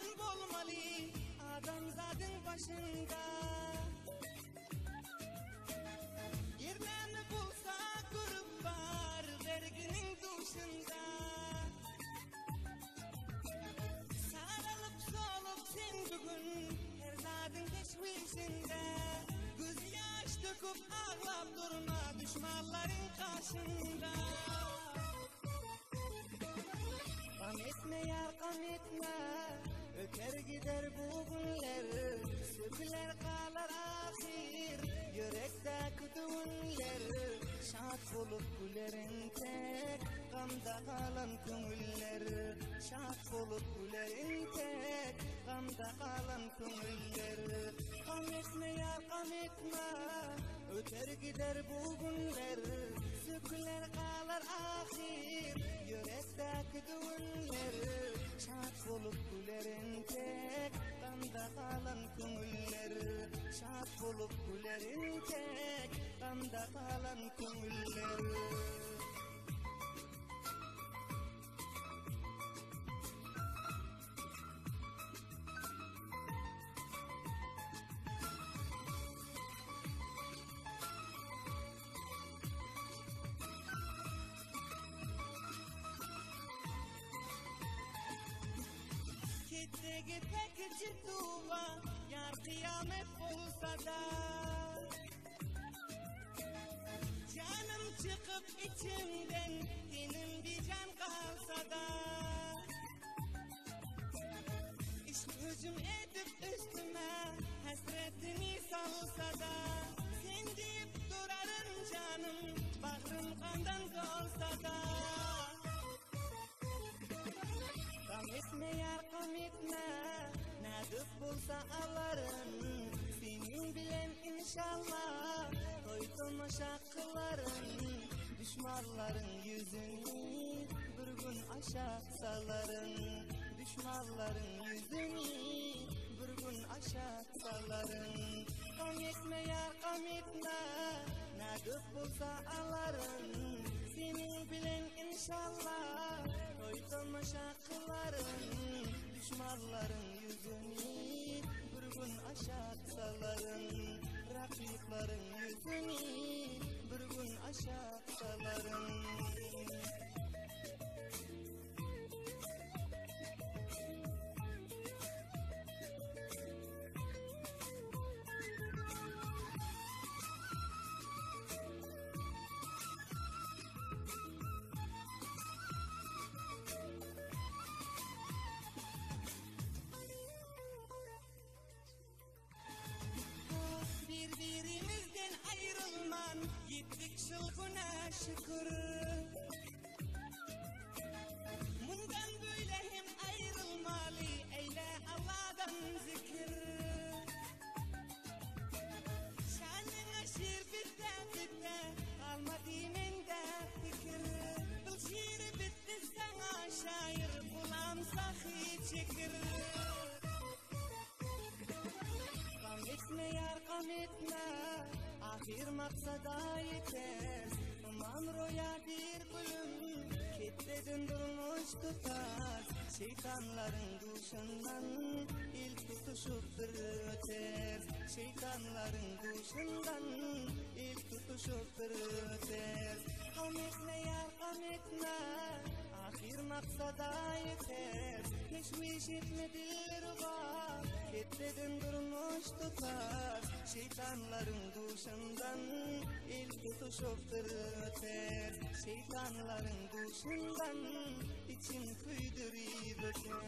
Akıl bolmalı adamzadın başında. Yerlerini bulsa kurup var verginin duşunda. Sarılıp solup sen bugün her zadın teşvişinde. Göz yaş döküp ağlap durma düşmanların karşında. Gam etme yar gam etme, öter gider bu günler. Söküler kalar ahir, yürekte kütüğünler. Şad bulup gülerin tek, gamda kalan köngüller. Şad bulup gülerin tek, gamda kalan köngüller. Gam etme yar gam etme, öter gider bu günler. Söküler kalar ahir, yürekte kütüğünler. Şad bulup gülerin tek, gamda kalan köngüller. Şad bulup gülerin tek, gamda kalan köngüller. Kettegi pek cidduva yar kıyamet olsa da. Canım çıkıp içimden dinim bir can kalsa da. İşk hücum edip üstüme hasretini salsa da. Sen deyip durarım canım bağrım kandan dolsa da. Gam etme yar gam etme, nadık bulsa alarım. Senin bilen inşallah koydum şakılarım. Düşmanların yüzünü bir gün aşağı salarım. Düşmanların yüzünü bir gün aşağı salarım. Gam etme yar gam etme, nadık bulsa alarım. Senin bilen inşallah koydum şakılarım. Düşmanların yüzünü bir gün aşağı salarım. Rakiplerin yüzünü bir gün aşağı salarım. Birbirimizden ayrılman gittik çılgına şükür. Bundan böyle hem ayrılmalı eyle Allah'tan zikir. Şanına şiir bitti bitti kalmadı mende fikir. Bu şiir bitti sana şair bulam sahi çekir. Gam etme yar gam etme, ahir maksada yeter. Aman roya bir gülüm, kitleden durmuş tutar. Şeytanların duşundan ilk tutuşup öter. Şeytanların duşundan ilk tutuşup öter. Gam etme yar gam etme, ahir maksada yeter. Teşviş etme dilruba, kitleden durmuş tutar. Şeytanların duşundan ilk tutuşup öter. Şeytanların duşundan için kıydırıp öter.